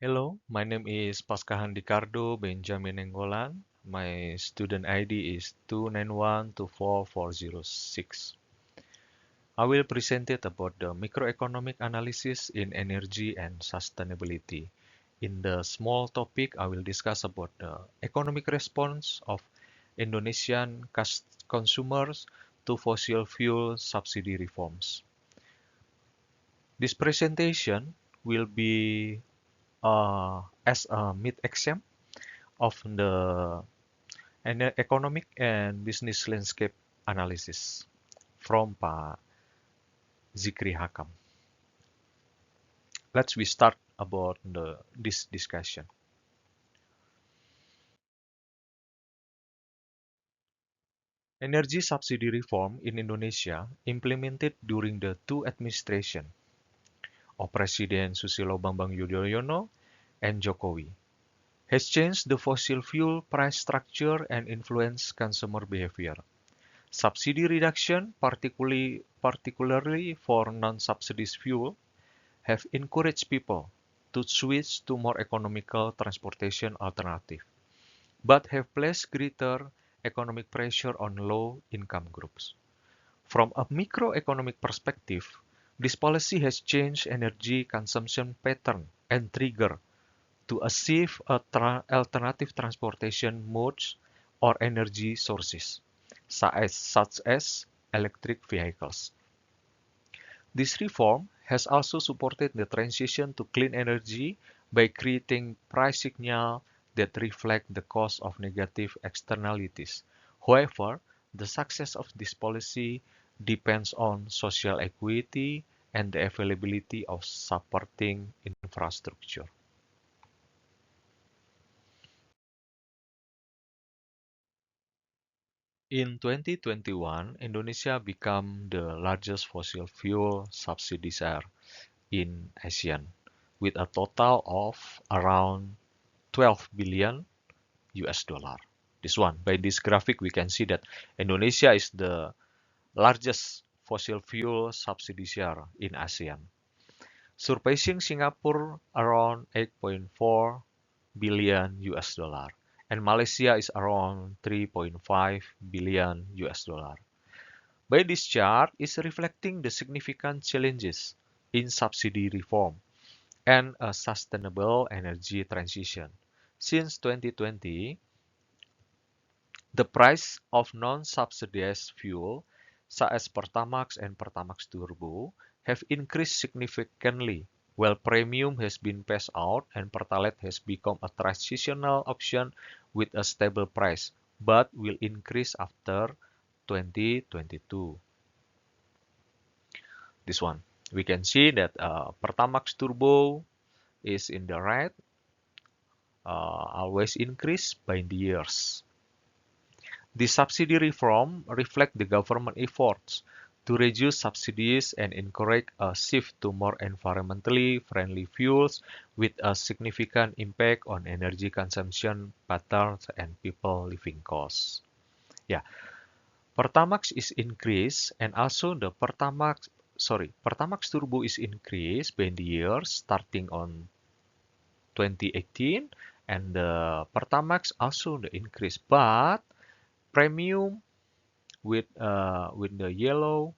Hello, my name is Paskahan Dicardo Benjamin Enggolan. My student ID is 2912446. I will present it about the microeconomic analysis in energy and sustainability. In the small topic, I will discuss about the economic response of Indonesian consumers to fossil fuel subsidy reforms. This presentation will be as a mid-exam of the economic and business landscape analysis from Pak Zikri Hakam. We start about this discussion. Energy subsidy reform in Indonesia implemented during the two administrations of President Susilo Bambang Yudhoyono and Jokowi has changed the fossil fuel price structure and influenced consumer behavior. Subsidy reduction, particularly for non-subsidized fuel, have encouraged people to switch to more economical transportation alternative, but have placed greater economic pressure on low-income groups. From a microeconomic perspective, this policy has changed energy consumption pattern and trigger to achieve alternative transportation modes or energy sources, such as electric vehicles. This reform has also supported the transition to clean energy by creating price signals that reflect the cost of negative externalities. However, the success of this policy depends on social equity and the availability of supporting infrastructure. In 2021, Indonesia became the largest fossil fuel subsidizer in ASEAN, with a total of around 12 billion US dollar. This one, by this graphic, we can see that Indonesia is the largest fossil fuel subsidizer in ASEAN, surpassing Singapore around 8.4 billion US dollar, and Malaysia is around 3.5 billion US dollar. By this chart is reflecting the significant challenges in subsidy reform and a sustainable energy transition. Since 2020, the price of non-subsidized fuel, such as Pertamax and Pertamax Turbo, have increased significantly, while premium has been phased out and Pertalite has become a transitional option with a stable price, but will increase after 2022. This one. We can see that Pertamax Turbo is in the red, always increase by the years. The subsidy reform reflect the government efforts to reduce subsidies and encourage a shift to more environmentally friendly fuels with a significant impact on energy consumption patterns and people living costs. Yeah, Pertamax is increased and also the Pertamax Turbo is increased by the years starting on 2018 and the Pertamax also the increase, but premium with the yellow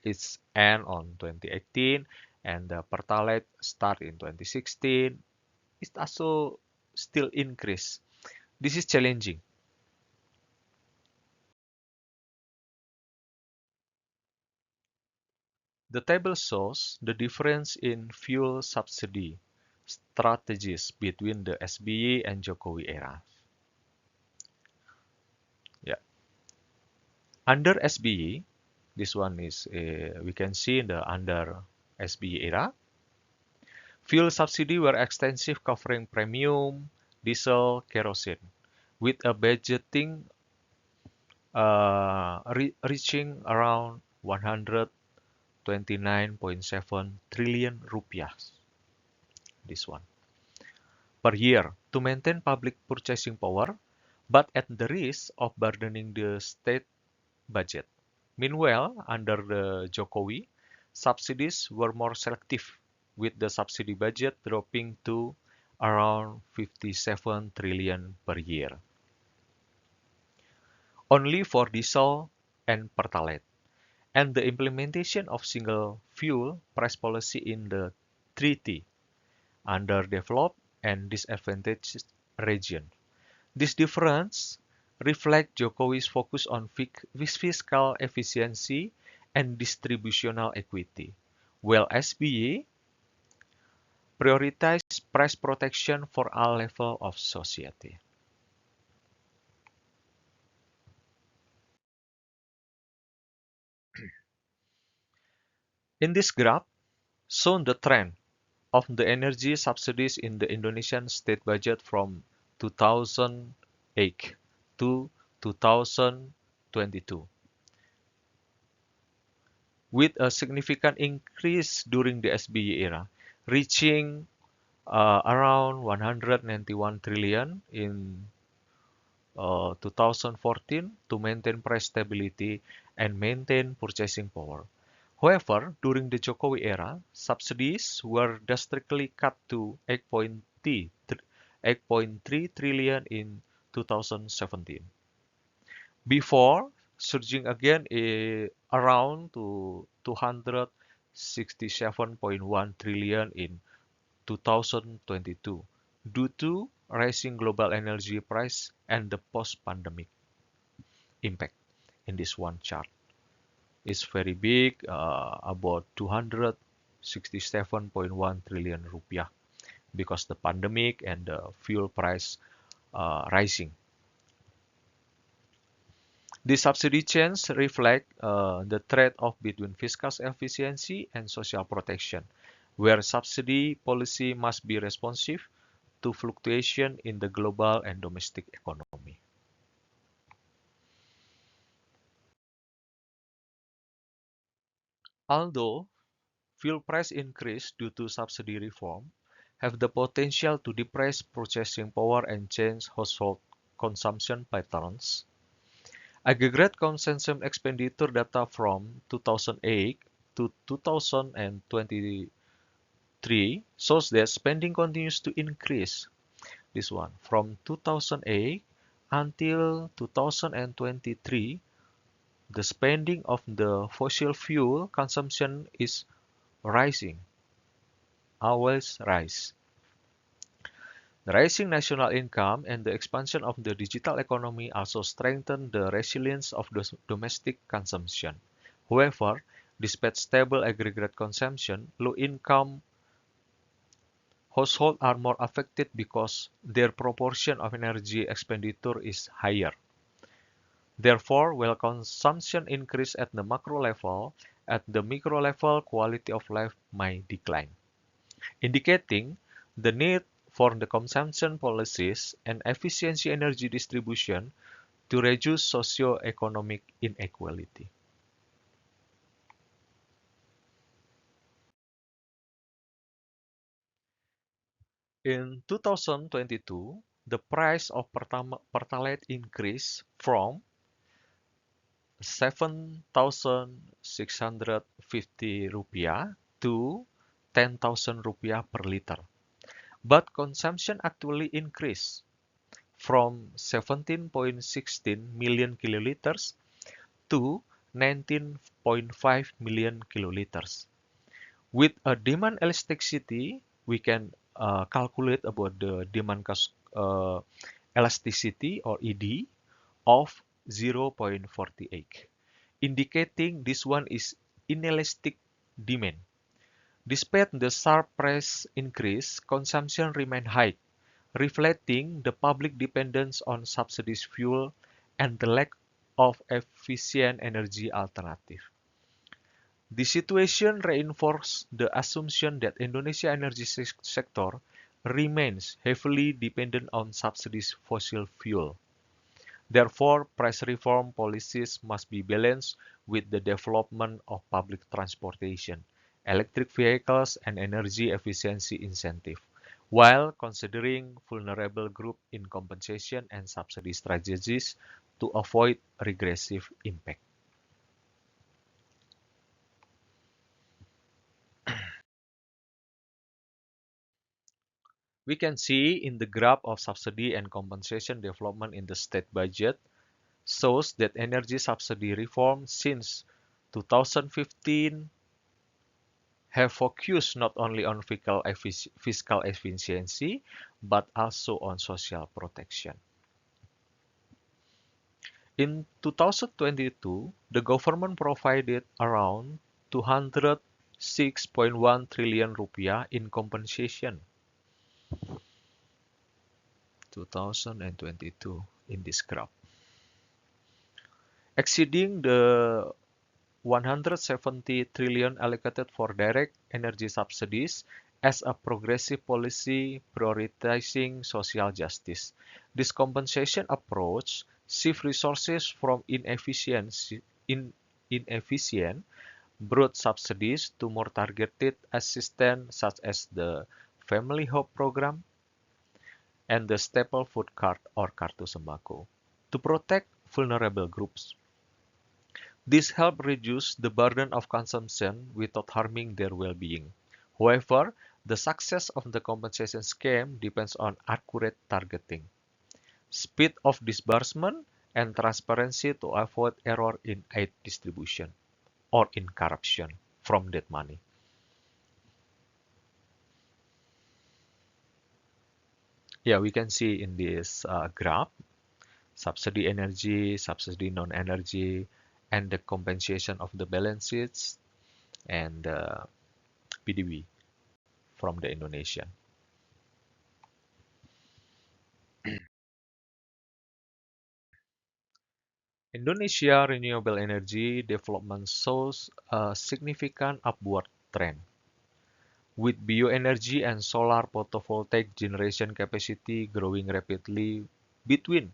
it's end on 2018 and the Pertalite start in 2016. It's also still increase. This is challenging. The table shows the difference in fuel subsidy strategies between the SBY and Jokowi era. Yeah. Under SBY, this one is we can see the under SBY era, fuel subsidy were extensive, covering premium, diesel, kerosene, with a budgeting reaching around 129.7 trillion rupiah. This one per year to maintain public purchasing power, but at the risk of burdening the state budget. Meanwhile, under the Jokowi, subsidies were more selective, with the subsidy budget dropping to around 57 trillion per year. Only for diesel and Pertalite, and the implementation of single fuel price policy in the treaty underdeveloped and disadvantaged region. This difference reflects Jokowi's focus on fiscal efficiency and distributional equity, while SBY prioritized price protection for all levels of society. In this graph, shown the trend of the energy subsidies in the Indonesian state budget from 2008 to 2022, with a significant increase during the SBY era, reaching around 191 trillion in 2014 to maintain price stability and maintain purchasing power. However, during the Jokowi era, subsidies were drastically cut to 8.3 trillion in 2017, before surging again around to 267.1 trillion in 2022 due to rising global energy price and the post-pandemic impact. In this one chart is very big, about 267.1 trillion rupiah, because the pandemic and the fuel price rising. The subsidy change reflect the trade-off between fiscal efficiency and social protection, where subsidy policy must be responsive to fluctuation in the global and domestic economy. Although fuel price increase due to subsidy reform have the potential to depress purchasing power and change household consumption patterns, aggregate consumption expenditure data from 2008 to 2023 shows that spending continues to increase. This one, from 2008 until 2023, the spending of the fossil fuel consumption is rising, always rise. The rising national income and the expansion of the digital economy also strengthen the resilience of the domestic consumption. However, despite stable aggregate consumption, low-income households are more affected because their proportion of energy expenditure is higher. Therefore, while consumption increases at the macro level, at the micro level, quality of life may decline, indicating the need for the consumption policies and efficiency energy distribution to reduce socio-economic inequality. In 2022, the price of Pertalite increased from 7,650 rupiah to 10,000 rupiah per liter. But consumption actually increased from 17.16 million kiloliters to 19.5 million kiloliters. With a demand elasticity, we can calculate about the demand elasticity or ED of 0.48, indicating this one is inelastic demand. Despite the sharp price increase, consumption remained high, reflecting the public dependence on subsidized fuel and the lack of efficient energy alternative. The situation reinforced the assumption that Indonesia energy sector remains heavily dependent on subsidized fossil fuel. Therefore, price reform policies must be balanced with the development of public transportation, electric vehicles, and energy efficiency incentive, while considering vulnerable groups in compensation and subsidy strategies to avoid regressive impact. We can see in the graph of subsidy and compensation development in the state budget shows that energy subsidy reform since 2015 have focused not only on fiscal efficiency but also on social protection. In 2022, the government provided around 206.1 trillion rupiah in compensation. 2022 in this graph, exceeding the 170 trillion allocated for direct energy subsidies as a progressive policy prioritizing social justice. This compensation approach shifts resources from inefficient broad subsidies to more targeted assistance such as the Family Hope Program and the Staple Food Card or Kartu Sembako to protect vulnerable groups. This helps reduce the burden of consumption without harming their well-being. However, the success of the compensation scheme depends on accurate targeting, speed of disbursement, and transparency to avoid error in aid distribution or in corruption from that money. Yeah, we can see in this graph, subsidy energy, subsidy non-energy, and the compensation of the balance sheets and PDB from the Indonesian. Indonesia renewable energy development shows a significant upward trend, with bioenergy and solar photovoltaic generation capacity growing rapidly between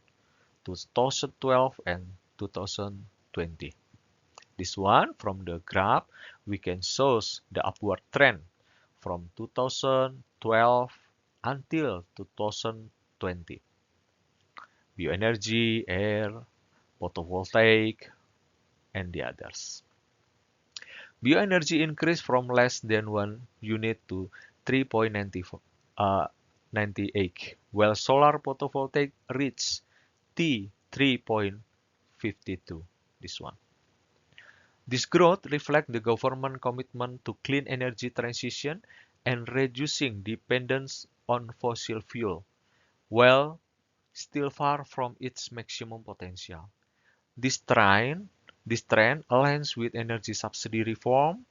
2012 and 2020. This one, from the graph, we can shows the upward trend from 2012 until 2020. Bioenergy, air, photovoltaic, and the others. Bioenergy increased from less than 1 unit to 3.98, while solar photovoltaic reached T 3.52. This one. This growth reflects the government commitment to clean energy transition and reducing dependence on fossil fuel, while still far from its maximum potential. This trend, this trend aligns with energy subsidy reform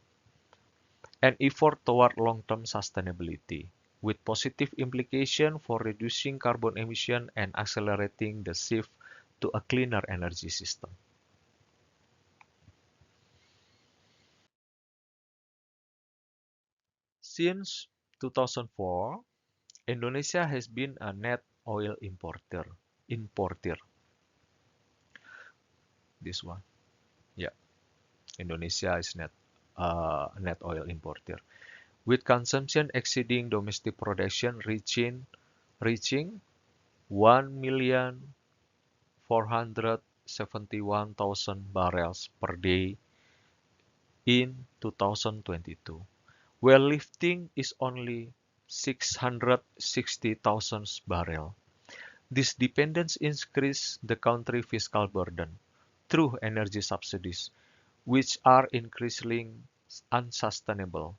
and effort toward long-term sustainability, with positive implication for reducing carbon emission and accelerating the shift to a cleaner energy system. Since 2004, Indonesia has been a net oil importer. Importer. This one. Yeah, Indonesia is net oil importer, with consumption exceeding domestic production reaching 1,471,000 barrels per day in 2022, while lifting is only 660,000 barrels. This dependence increases the country fiscal burden through energy subsidies, which are increasingly unsustainable.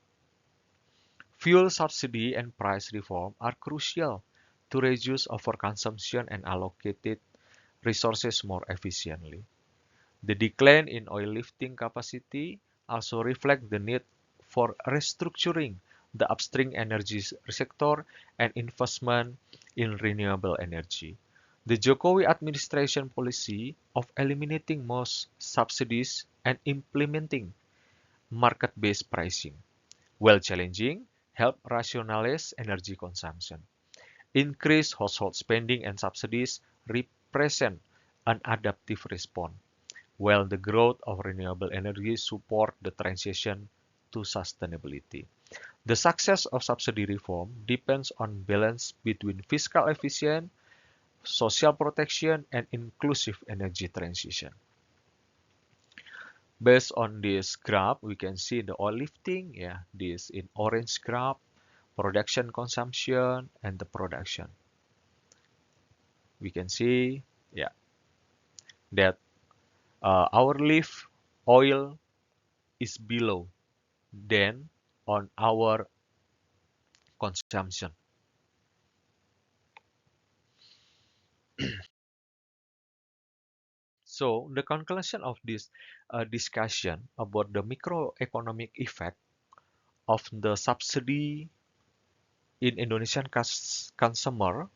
Fuel subsidy and price reform are crucial to reduce overconsumption and allocate resources more efficiently. The decline in oil lifting capacity also reflects the need for restructuring the upstream energy sector and investment in renewable energy. The Jokowi administration policy of eliminating most subsidies and implementing market-based pricing, while challenging, help rationalize energy consumption. Increased household spending and subsidies represent an adaptive response, while the growth of renewable energy support the transition to sustainability. The success of subsidy reform depends on balance between fiscal efficiency, social protection, and inclusive energy transition. Based on this graph, we can see the oil lifting, yeah, this in orange graph, production, consumption, and the production. We can see, yeah, that our leaf oil is below than on our consumption. So the conclusion of this discussion about the microeconomic effect of the subsidy in Indonesian consumer,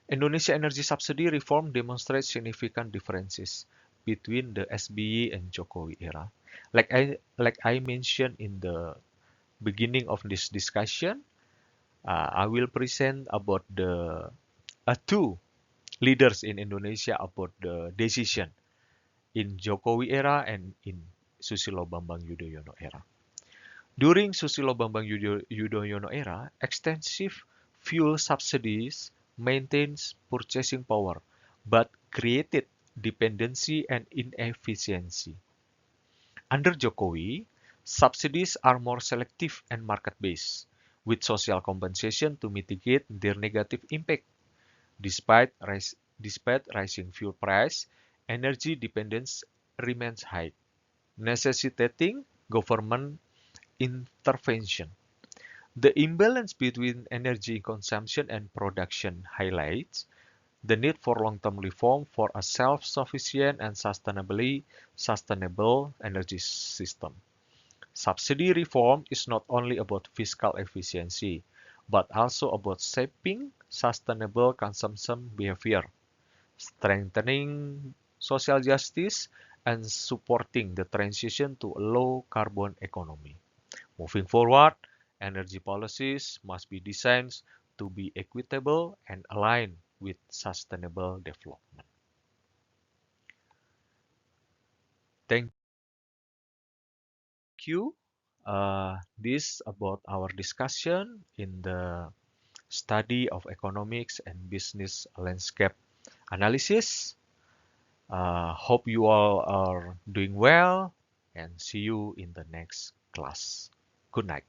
Indonesia energy subsidy reform demonstrates significant differences between the SBY and Jokowi era. Like I mentioned in the beginning of this discussion, I will present about the two leaders in Indonesia about the decision in Jokowi era and in Susilo Bambang Yudhoyono era. During Susilo Bambang Yudhoyono era, extensive fuel subsidies maintains purchasing power, but created dependency and inefficiency. Under Jokowi, subsidies are more selective and market-based, with social compensation to mitigate their negative impact. Despite rising fuel price, energy dependence remains high, necessitating government intervention. The imbalance between energy consumption and production highlights the need for long-term reform for a self-sufficient and sustainable energy system. Subsidy reform is not only about fiscal efficiency, but also about shaping sustainable consumption behavior, strengthening social justice, and supporting the transition to a low-carbon economy. Moving forward, energy policies must be designed to be equitable and aligned with sustainable development. Thank you. This about our discussion in the study of economics and business landscape analysis. Hope you all are doing well and see you in the next class. Good night.